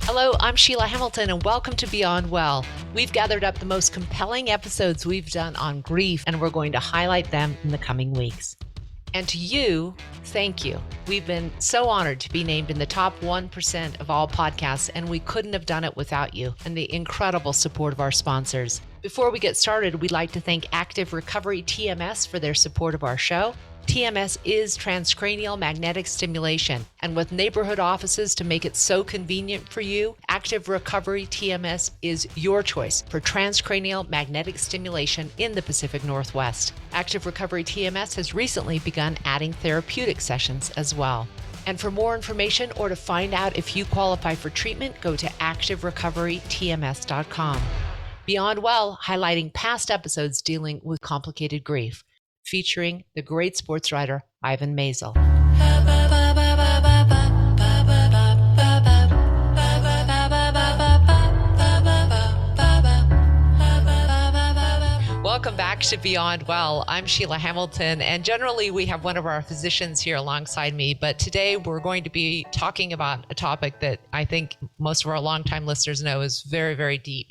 Hello, I'm Sheila Hamilton, and welcome to Beyond Well. We've gathered up the most compelling episodes we've done on grief, and we're going to highlight them in the coming weeks. And to you, thank you. We've been so honored to be named in the top 1% of all podcasts, and we couldn't have done it without you and the incredible support of our sponsors. Before we get started, we'd like to thank Active Recovery TMS for their support of our show. TMS is transcranial magnetic stimulation, and with neighborhood offices to make it so convenient for you, Active Recovery TMS is your choice for transcranial magnetic stimulation in the Pacific Northwest. Active Recovery TMS has recently begun adding therapeutic sessions as well. And for more information or to find out if you qualify for treatment, go to activerecoverytms.com. Beyond Well, highlighting past episodes dealing with complicated grief, featuring the great sports writer, Ivan Maisel. Welcome back to Beyond Well. I'm Sheila Hamilton, and generally we have one of our physicians here alongside me, but today we're going to be talking about a topic that I think most of our longtime listeners know is very, very deep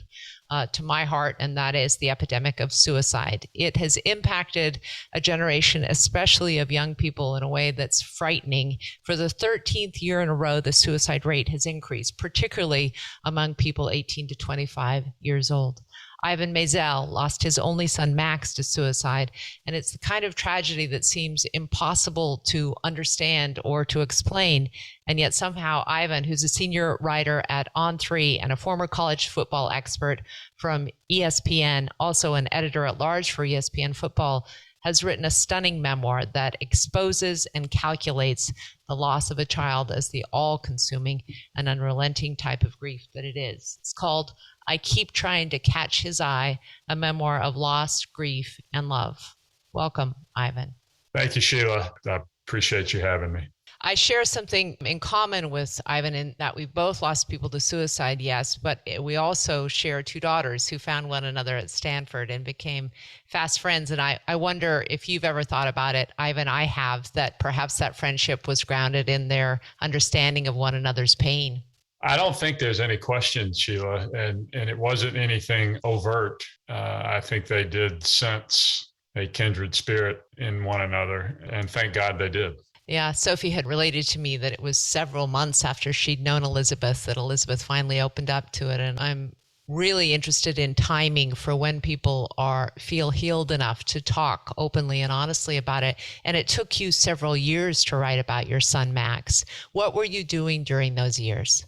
to my heart, and that is the epidemic of suicide. It has impacted a generation, especially of young people, in a way that's frightening. For the 13th year in a row, the suicide rate has increased, particularly among people 18 to 25 years old. Ivan Maisel lost his only son, Max, to suicide, and it's the kind of tragedy that seems impossible to understand or to explain. And yet somehow Ivan, who's a senior writer at On3 and a former college football expert from ESPN, also an editor-at-large for ESPN Football, has written a stunning memoir that exposes and calculates the loss of a child as the all-consuming and unrelenting type of grief that it is. It's called I Keep Trying to Catch His Eye, a memoir of loss, grief, and love. Welcome, Ivan. Thank you, Sheila. I appreciate you having me. I share something in common with Ivan in that we both lost people to suicide, yes, but we also share two daughters who found one another at Stanford and became fast friends. And I wonder if you've ever thought about it, Ivan. I have, that perhaps that friendship was grounded in their understanding of one another's pain. I don't think there's any question, Sheila, and it wasn't anything overt. I think they did sense a kindred spirit in one another, and thank God they did. Yeah, Sophie had related to me that it was several months after she'd known Elizabeth that Elizabeth finally opened up to it. And I'm really interested in timing for when people feel healed enough to talk openly and honestly about it. And it took you several years to write about your son, Max. What were you doing during those years?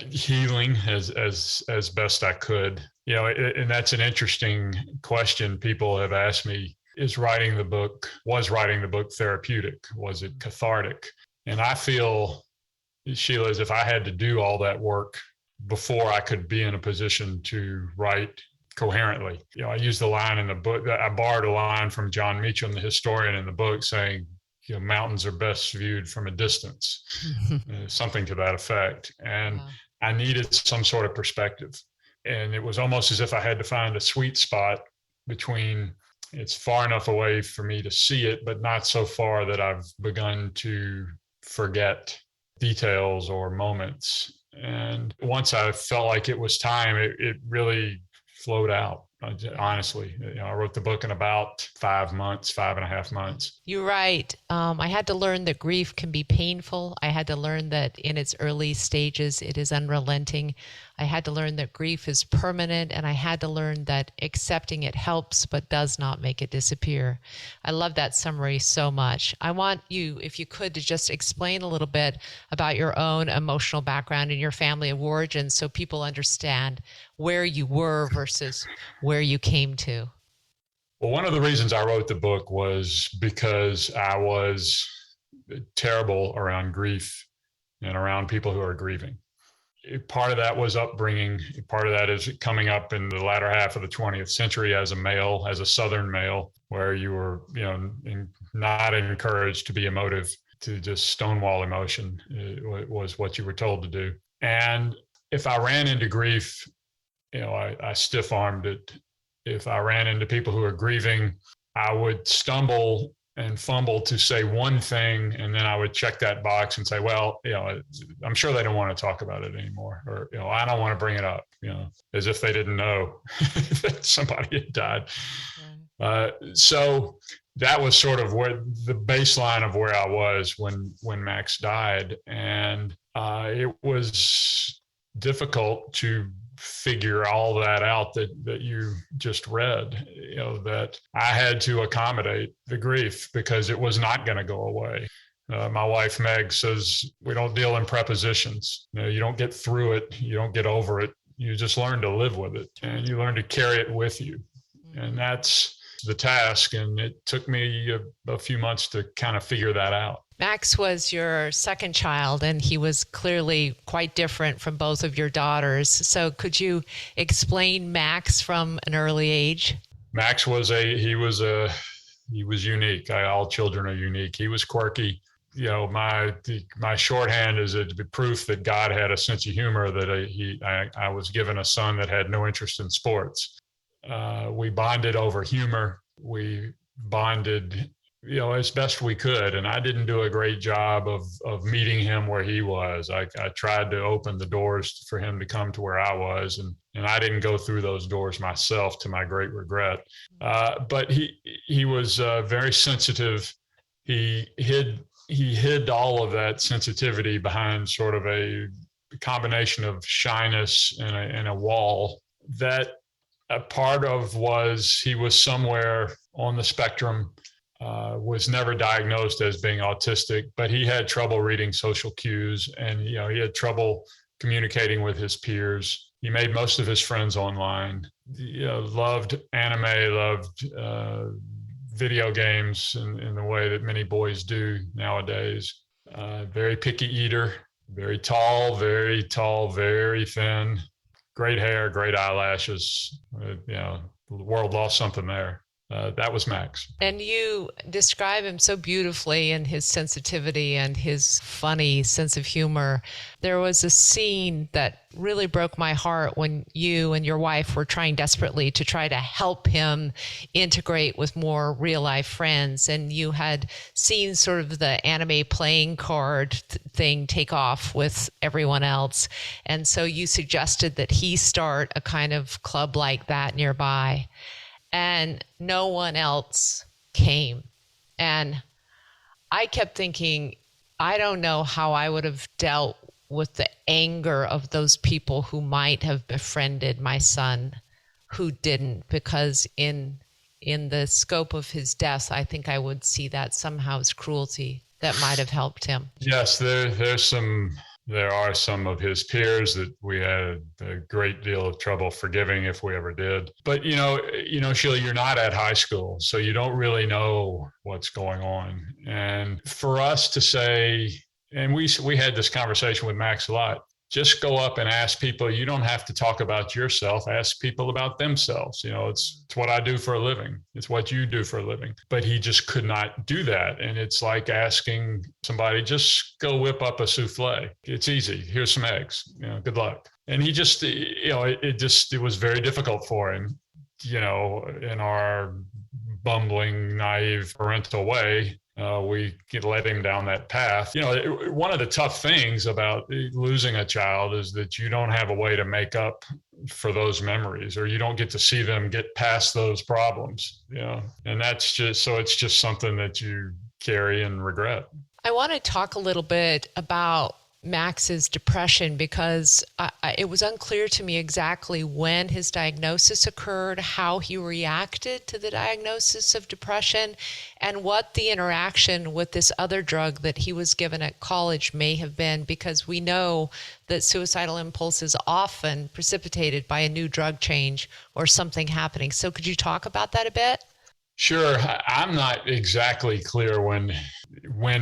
Healing as best I could. You know, and that's an interesting question. People have asked me, was writing the book therapeutic? Was it cathartic? And I feel, Sheila, as if I had to do all that work before I could be in a position to write coherently. You know, I used the line in the book, I borrowed a line from John Meacham, the historian in the book, saying, you know, mountains are best viewed from a distance, something to that effect. And wow. I needed some sort of perspective. And it was almost as if I had to find a sweet spot between it's far enough away for me to see it, but not so far that I've begun to forget details or moments. And once I felt like it was time, it really flowed out. Honestly, you know, I wrote the book in about 5.5 months. You're right. I had to learn that grief can be painful. I had to learn that in its early stages, it is unrelenting. I had to learn that grief is permanent, and I had to learn that accepting it helps but does not make it disappear. I love that summary so much. I want you, if you could, to just explain a little bit about your own emotional background and your family of origin so people understand where you were versus where you came to. Well, one of the reasons I wrote the book was because I was terrible around grief and around people who are grieving. Part of that was upbringing. Part of that is coming up in the latter half of the 20th century as a male, as a Southern male, where you were, you know, not encouraged to be emotive, to just stonewall emotion. It was what you were told to do. And if I ran into grief, you know, I stiff-armed it. If I ran into people who are grieving, I would stumble and fumble to say one thing, and then I would check that box and say, well, I'm sure they don't want to talk about it anymore, or I don't want to bring it up, as if they didn't know that somebody had died. So that was sort of where the baseline of where I was when Max died, and it was difficult to figure all that out that you just read, that I had to accommodate the grief because it was not going to go away. My wife, Meg, says we don't deal in prepositions. You don't get through it. You don't get over it. You just learn to live with it, and you learn to carry it with you. And that's the task. And it took me a few months to kind of figure that out. Max was your second child, and he was clearly quite different from both of your daughters. So could you explain Max from an early age? Max was unique. All children are unique. He was quirky. My shorthand is a proof that God had a sense of humor, that I was given a son that had no interest in sports. We bonded over humor. We bonded as best we could. And I didn't do a great job of meeting him where he was. I tried to open the doors for him to come to where I was. And I didn't go through those doors myself, to my great regret. But he was very sensitive. He hid all of that sensitivity behind sort of a combination of shyness and a wall that a part of was he was somewhere on the spectrum. Was never diagnosed as being autistic, but he had trouble reading social cues, and he had trouble communicating with his peers. He made most of his friends online. Loved anime, loved video games in the way that many boys do nowadays. Very picky eater, very tall, very thin, great hair, great eyelashes. The world lost something there. That was Max. And you describe him so beautifully in his sensitivity and his funny sense of humor. There was a scene that really broke my heart when you and your wife were trying desperately to try to help him integrate with more real life friends. And you had seen sort of the anime playing card thing take off with everyone else. And so you suggested that he start a kind of club like that nearby. And no one else came. And I kept thinking, I don't know how I would have dealt with the anger of those people who might have befriended my son who didn't, because in the scope of his death, I think I would see that somehow as cruelty that might have helped him. Yes, there are some of his peers that we had a great deal of trouble forgiving if we ever did. But, Sheila, you're not at high school, so you don't really know what's going on. And for us to say, and we had this conversation with Max a lot, just go up and ask people. You don't have to talk about yourself. Ask people about themselves. It's what I do for a living. It's what you do for a living. But he just could not do that. And it's like asking somebody, just go whip up a souffle. It's easy. Here's some eggs. Good luck. And he just, it was very difficult for him, in our bumbling, naive parental way. We let him down that path. One of the tough things about losing a child is that you don't have a way to make up for those memories, or you don't get to see them get past those problems. And that's it's just something that you carry and regret. I want to talk a little bit about Max's depression, because it was unclear to me exactly when his diagnosis occurred, how he reacted to the diagnosis of depression, and what the interaction with this other drug that he was given at college may have been, because we know that suicidal impulse is often precipitated by a new drug change or something happening. So could you talk about that a bit? Sure. I'm not exactly clear when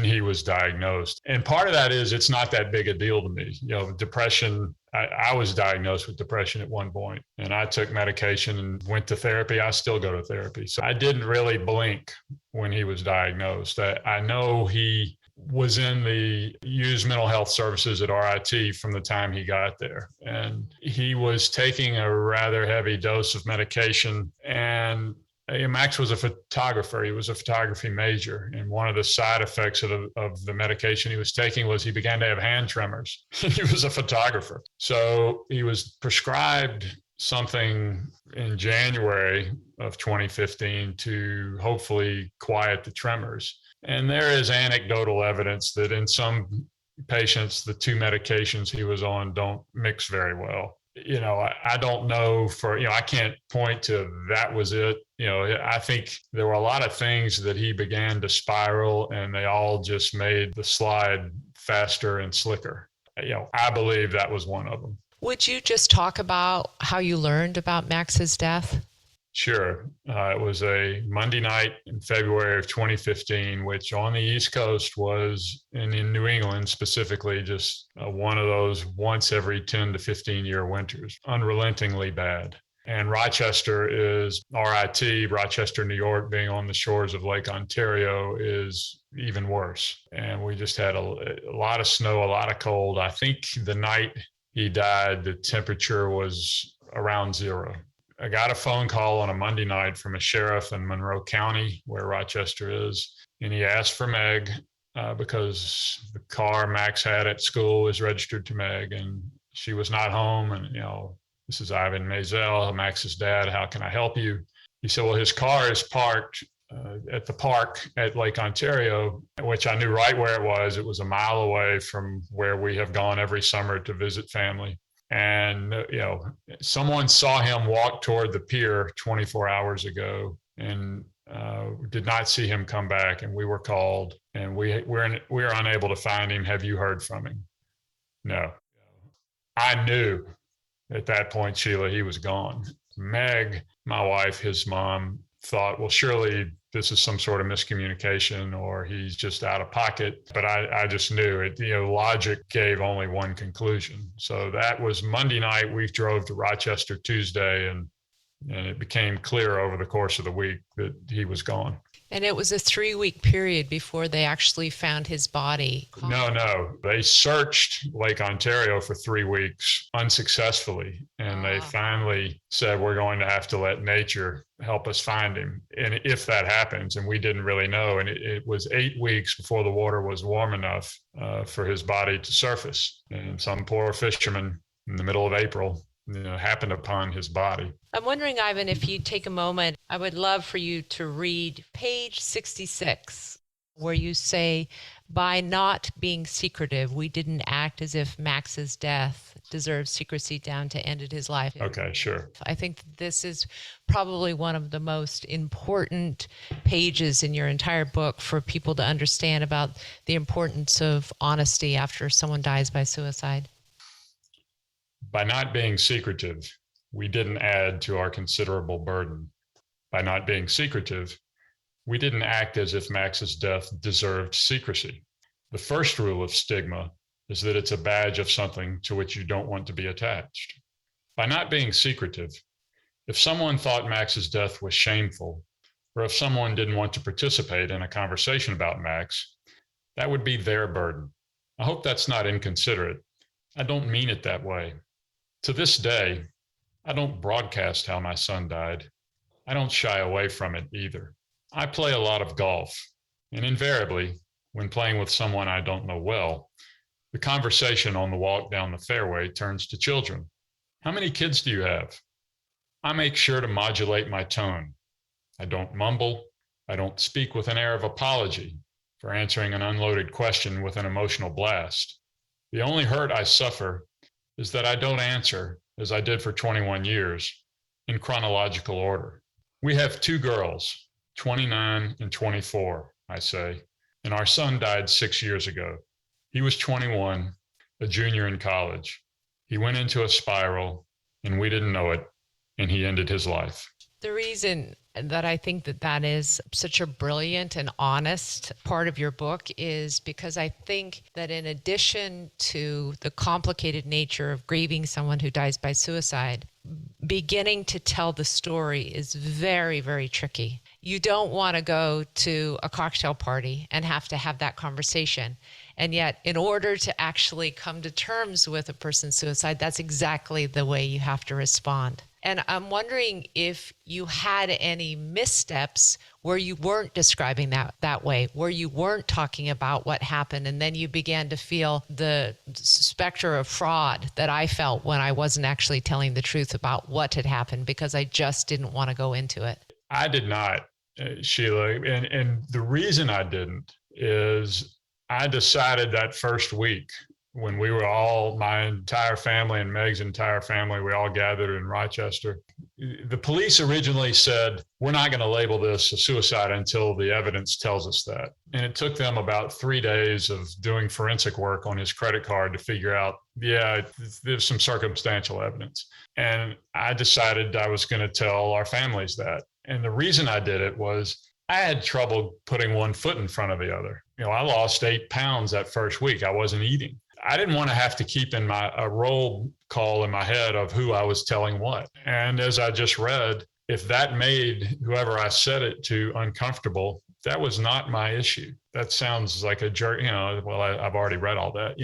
he was diagnosed. And part of that is it's not that big a deal to me. Depression, I was diagnosed with depression at one point, and I took medication and went to therapy. I still go to therapy. So I didn't really blink when he was diagnosed. I know he was in the used mental health services at RIT from the time he got there. And he was taking a rather heavy dose of medication, and Max was a photographer. He was a photography major. And one of the side effects of the medication he was taking was he began to have hand tremors. He was a photographer. So he was prescribed something in January of 2015 to hopefully quiet the tremors. And there is anecdotal evidence that in some patients, the two medications he was on don't mix very well. I don't know I can't point to that was it. I think there were a lot of things that he began to spiral and they all just made the slide faster and slicker. I believe that was one of them. Would you just talk about how you learned about Max's death? Sure. It was a Monday night in February of 2015, which on the East Coast was, and in New England specifically, just one of those once every 10 to 15 year winters, unrelentingly bad. And Rochester is RIT, Rochester, New York, being on the shores of Lake Ontario is even worse. And we just had a lot of snow, a lot of cold. I think the night he died, the temperature was around zero. I got a phone call on a Monday night from a sheriff in Monroe County, where Rochester is, and he asked for Meg because the car Max had at school was registered to Meg, and she was not home. And, this is Ivan Maisel, Max's dad. How can I help you? He said, well, his car is parked at the park at Lake Ontario, which I knew right where it was. It was a mile away from where we have gone every summer to visit family. And, someone saw him walk toward the pier 24 hours ago and did not see him come back. And we were called and we're unable to find him. Have you heard from him? No. I knew at that point, Sheila, he was gone. Meg, my wife, his mom, thought, well, surely this is some sort of miscommunication or he's just out of pocket. But I just knew it, logic gave only one conclusion. So that was Monday night. We drove to Rochester Tuesday and it became clear over the course of the week that he was gone. And it was a 3-week period before they actually found his body. No. They searched Lake Ontario for 3 weeks unsuccessfully. And they finally said, we're going to have to let nature help us find him. And if that happens, and we didn't really know, and it was 8 weeks before the water was warm enough for his body to surface. And some poor fisherman in the middle of April happened upon his body. I'm wondering, Ivan, if you take a moment, I would love for you to read page 66, where you say, by not being secretive, we didn't act as if Max's death deserved secrecy down to ended his life. Okay, sure. I think this is probably one of the most important pages in your entire book for people to understand about the importance of honesty after someone dies by suicide. By not being secretive, we didn't add to our considerable burden. By not being secretive, we didn't act as if Max's death deserved secrecy. The first rule of stigma is that it's a badge of something to which you don't want to be attached. By not being secretive, if someone thought Max's death was shameful, or if someone didn't want to participate in a conversation about Max, that would be their burden. I hope that's not inconsiderate. I don't mean it that way. To this day, I don't broadcast how my son died. I don't shy away from it either. I play a lot of golf, and invariably, when playing with someone I don't know well, the conversation on the walk down the fairway turns to children. How many kids do you have? I make sure to modulate my tone. I don't mumble. I don't speak with an air of apology for answering an unloaded question with an emotional blast. The only hurt I suffer is that I don't answer, as I did for 21 years, in chronological order. We have 2 girls, 29 and 24, I say, and our son died 6 years ago. He was 21, a junior in college. He went into a spiral, and we didn't know it, and he ended his life. The reason that I think that is such a brilliant and honest part of your book is because I think that in addition to the complicated nature of grieving someone who dies by suicide, beginning to tell the story is very, very tricky. You don't want to go to a cocktail party and have to have that conversation. And yet, in order to actually come to terms with a person's suicide, that's exactly the way you have to respond. And I'm wondering if you had any missteps where you weren't describing that way, where you weren't talking about what happened, and then you began to feel the specter of fraud that I felt when I wasn't actually telling the truth about what had happened because I just didn't want to go into it. I did not, Sheila. And the reason I didn't is I decided that first week when we were all, my entire family and Meg's entire family, we all gathered in Rochester. The police originally said, we're not going to label this a suicide until the evidence tells us that. And it took them about 3 days of doing forensic work on his credit card to figure out, yeah, there's some circumstantial evidence. And I decided I was going to tell our families that. And the reason I did it was I had trouble putting one foot in front of the other. I lost 8 pounds that first week. I wasn't eating. I didn't want to have to keep in a roll call in my head of who I was telling what. And as I just read, if that made whoever I said it to uncomfortable, that was not my issue. That sounds like a jerk, well, I've already read all that.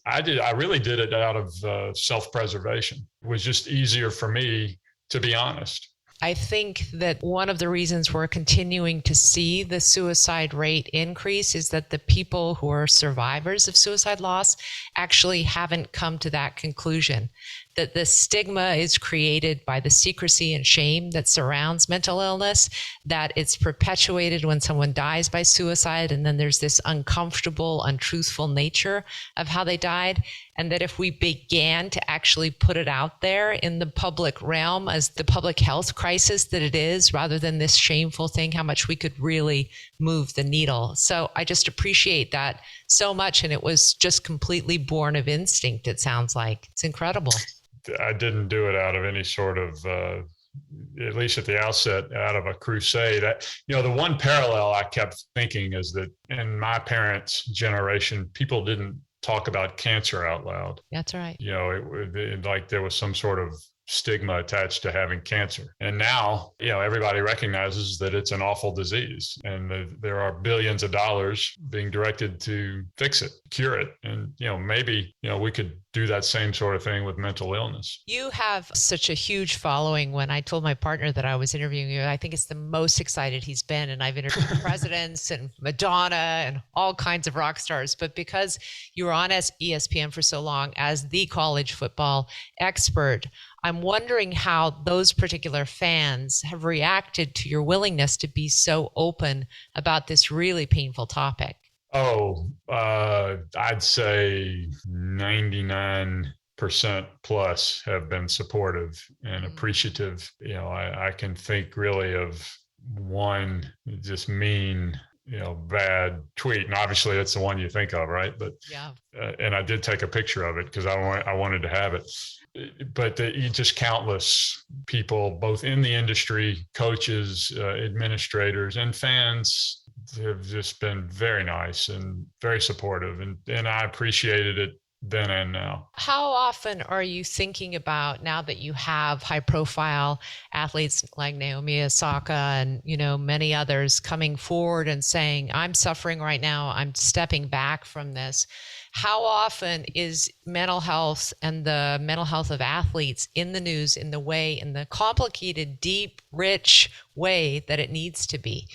I really did it out of self-preservation. It was just easier for me to be honest. I think that one of the reasons we're continuing to see the suicide rate increase is that the people who are survivors of suicide loss actually haven't come to that conclusion, that the stigma is created by the secrecy and shame that surrounds mental illness, that it's perpetuated when someone dies by suicide, and then there's this uncomfortable, untruthful nature of how they died. And that if we began to actually put it out there in the public realm as the public health crisis that it is, rather than this shameful thing, how much we could really move the needle. So I just appreciate that so much. And it was just completely born of instinct, it sounds like. It's incredible. I didn't do it out of any sort of, at least at the outset, out of a crusade. The one parallel I kept thinking is that in my parents' generation, people didn't talk about cancer out loud. That's right. Like there was some sort of stigma attached to having cancer. And now, everybody recognizes that it's an awful disease and there are billions of dollars being directed to fix it, cure it. And, maybe, we could do that same sort of thing with mental illness. You have such a huge following. When I told my partner that I was interviewing you, I think it's the most excited he's been. And I've interviewed presidents and Madonna and all kinds of rock stars. But because you were on ESPN for so long as the college football expert, I'm wondering how those particular fans have reacted to your willingness to be so open about this really painful topic. I'd say 99% plus have been supportive and appreciative. I can think really of one just mean, bad tweet. And obviously that's the one you think of, right? But yeah. And I did take a picture of it because I wanted to have it. But just countless people, both in the industry, coaches, administrators, and fans have just been very nice and very supportive. And I appreciated it then and now. How often are you thinking about, now that you have high profile athletes like Naomi Osaka and, many others coming forward and saying, I'm suffering right now, I'm stepping back from this. How often is mental health and the mental health of athletes in the news in the complicated, deep, rich way that it needs to be?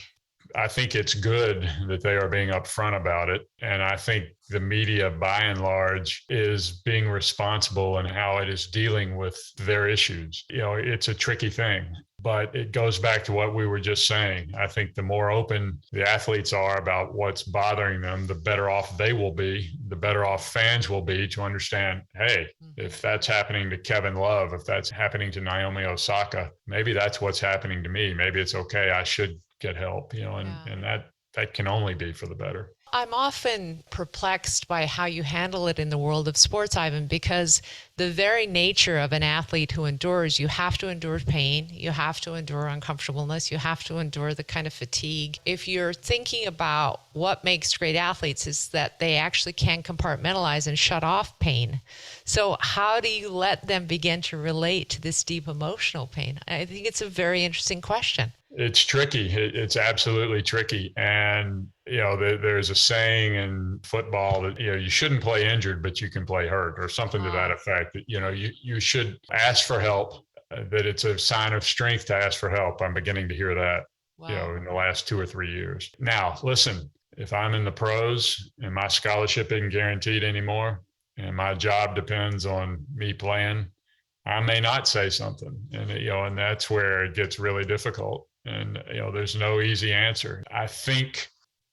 I think it's good that they are being upfront about it. And I think the media, by and large, is being responsible in how it is dealing with their issues. It's a tricky thing, but it goes back to what we were just saying. I think the more open the athletes are about what's bothering them, the better off they will be, the better off fans will be to understand, hey, if that's happening to Kevin Love, if that's happening to Naomi Osaka, maybe that's what's happening to me. Maybe it's okay. I should get help, and that can only be for the better. I'm often perplexed by how you handle it in the world of sports, Ivan, because the very nature of an athlete who endures, you have to endure pain, you have to endure uncomfortableness, you have to endure the kind of fatigue. If you're thinking about what makes great athletes is that they actually can compartmentalize and shut off pain. So how do you let them begin to relate to this deep emotional pain? I think it's a very interesting question. It's tricky. It's absolutely tricky. And, there's a saying in football that, you shouldn't play injured, but you can play hurt, or something to that effect. That, you should ask for help that it's a sign of strength to ask for help. I'm beginning to hear that, Wow. in the last 2 or 3 years. Now, listen, if I'm in the pros and my scholarship isn't guaranteed anymore and my job depends on me playing, I may not say something. And that's where it gets really difficult. And, there's no easy answer. I think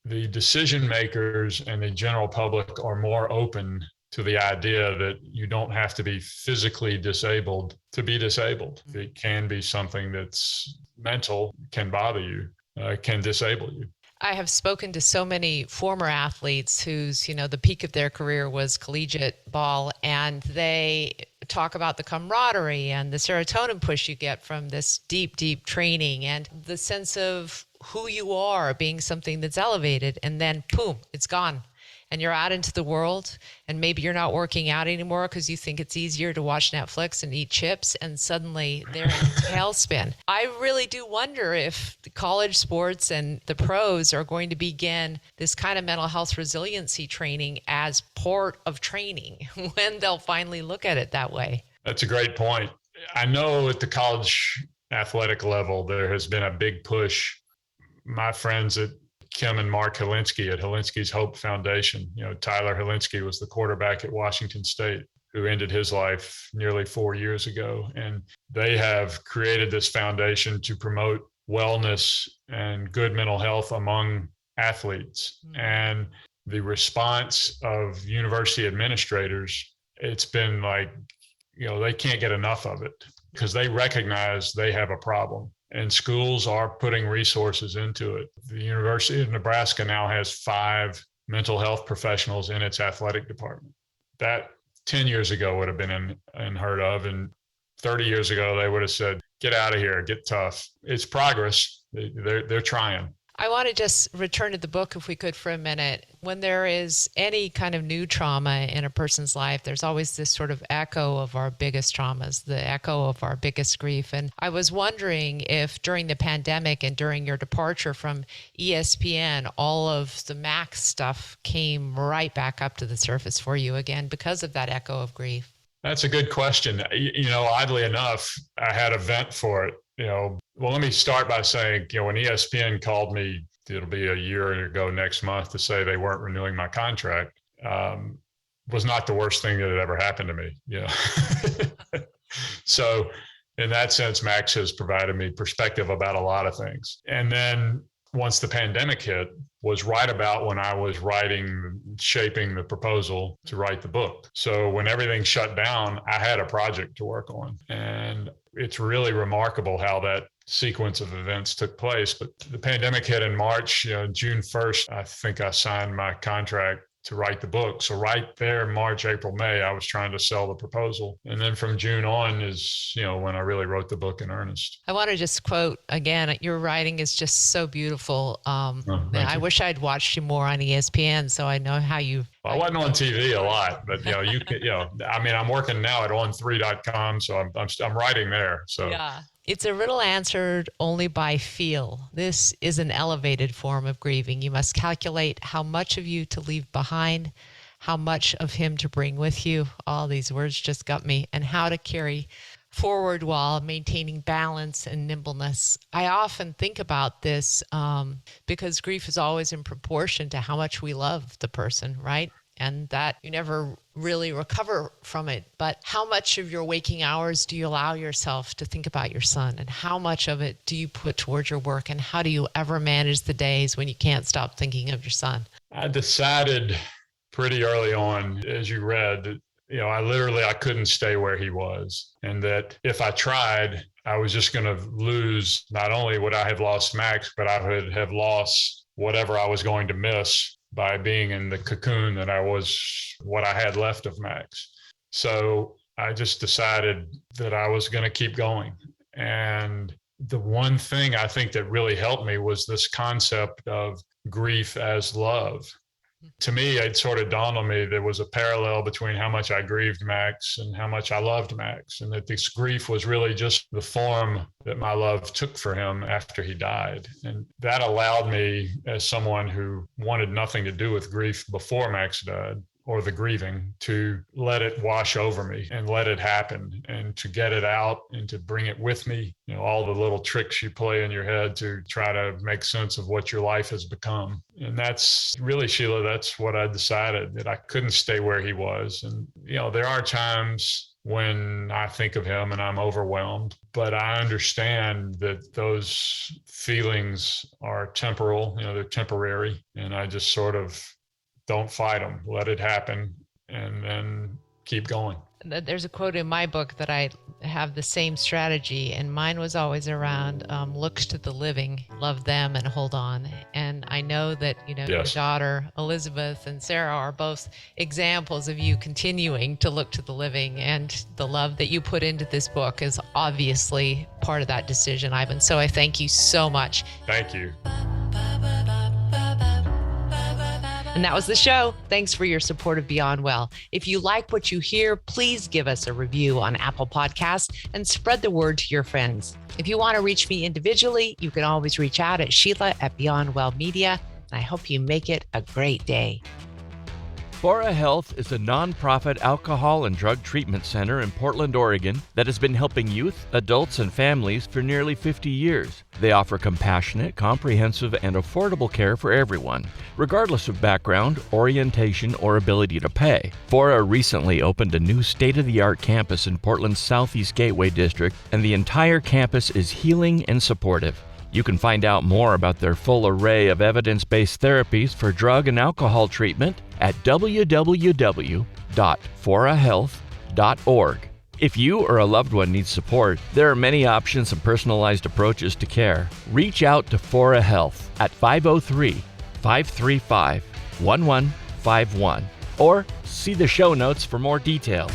the decision makers and the general public are more open to the idea that you don't have to be physically disabled to be disabled. It can be something that's mental, can bother you, can disable you. I have spoken to so many former athletes whose, the peak of their career was collegiate ball, and they talk about the camaraderie and the serotonin push you get from this deep, deep training and the sense of who you are being something that's elevated, and then boom, it's gone. And you're out into the world, and maybe you're not working out anymore because you think it's easier to watch Netflix and eat chips, and suddenly they're in a tailspin. I really do wonder if the college sports and the pros are going to begin this kind of mental health resiliency training as part of training when they'll finally look at it that way. That's a great point. I know at the college athletic level, there has been a big push. My friends at Kim and Mark Helinski at Helinski's Hope Foundation. Tyler Helinski was the quarterback at Washington State who ended his life nearly 4 years ago. And they have created this foundation to promote wellness and good mental health among athletes. And the response of university administrators, it's been like, they can't get enough of it because they recognize they have a problem. And schools are putting resources into it. The University of Nebraska now has 5 mental health professionals in its athletic department. That 10 years ago would have been unheard of. And 30 years ago, they would have said, get out of here, get tough. It's progress. They're trying. I want to just return to the book, if we could, for a minute. When there is any kind of new trauma in a person's life, there's always this sort of echo of our biggest traumas, the echo of our biggest grief. And I was wondering if during the pandemic and during your departure from ESPN, all of the Max stuff came right back up to the surface for you again because of that echo of grief. That's a good question. Oddly enough, I had a vent for it. Well, let me start by saying, when ESPN called me, it'll be a year ago next month, to say they weren't renewing my contract, was not the worst thing that had ever happened to me. So in that sense, Max has provided me perspective about a lot of things. And then once the pandemic hit, was right about when I was shaping the proposal to write the book. So when everything shut down, I had a project to work on. And it's really remarkable how that sequence of events took place. But the pandemic hit in March, June 1st, I think I signed my contract to write the book. So right there, March, April, May, I was trying to sell the proposal. And then from June on is, when I really wrote the book in earnest. I want to just quote again, your writing is just so beautiful. I wish I'd watched you more on ESPN so I know how you... Well, I wasn't on TV a lot, but I'm working now at on3.com, so I'm writing there. So yeah. It's a riddle answered only by feel. This is an elevated form of grieving. You must calculate how much of you to leave behind, how much of him to bring with you. All these words just got me. And how to carry forward while maintaining balance and nimbleness. I often think about this because grief is always in proportion to how much we love the person, right? And that you never really recover from it. But how much of your waking hours do you allow yourself to think about your son? And how much of it do you put towards your work? And how do you ever manage the days when you can't stop thinking of your son? I decided pretty early on, as you read, that I couldn't stay where he was. And that if I tried, I was just going to lose, not only would I have lost Max, but I would have lost whatever I was going to miss by being in the cocoon that I was, what I had left of Max. So I just decided that I was going to keep going. And the one thing I think that really helped me was this concept of grief as love. To me, it sort of dawned on me there was a parallel between how much I grieved Max and how much I loved Max, and that this grief was really just the form that my love took for him after he died. And that allowed me, as someone who wanted nothing to do with grief before Max died, or the grieving, to let it wash over me and let it happen, and to get it out and to bring it with me. All the little tricks you play in your head to try to make sense of what your life has become. And that's really, Sheila, that's what I decided, that I couldn't stay where he was. And, there are times when I think of him and I'm overwhelmed, but I understand that those feelings are temporal, they're temporary, and I just sort of don't fight them, let it happen, and then keep going. There's a quote in my book that I have the same strategy, and mine was always around look to the living, love them, and hold on. And I know that, Yes. Your daughter, Elizabeth, and Sarah are both examples of you continuing to look to the living, and the love that you put into this book is obviously part of that decision, Ivan. So I thank you so much. Thank you. And that was the show. Thanks for your support of Beyond Well. If you like what you hear, please give us a review on Apple Podcasts and spread the word to your friends. If you want to reach me individually, you can always reach out at Sheila@Beyond Well Media. And I hope you make it a great day. Fora Health is a nonprofit alcohol and drug treatment center in Portland, Oregon that has been helping youth, adults, and families for nearly 50 years. They offer compassionate, comprehensive, and affordable care for everyone, regardless of background, orientation, or ability to pay. Fora recently opened a new state-of-the-art campus in Portland's Southeast Gateway District, and the entire campus is healing and supportive. You can find out more about their full array of evidence-based therapies for drug and alcohol treatment at www.forahealth.org. If you or a loved one needs support, there are many options and personalized approaches to care. Reach out to Fora Health at 503-535-1151 or see the show notes for more details.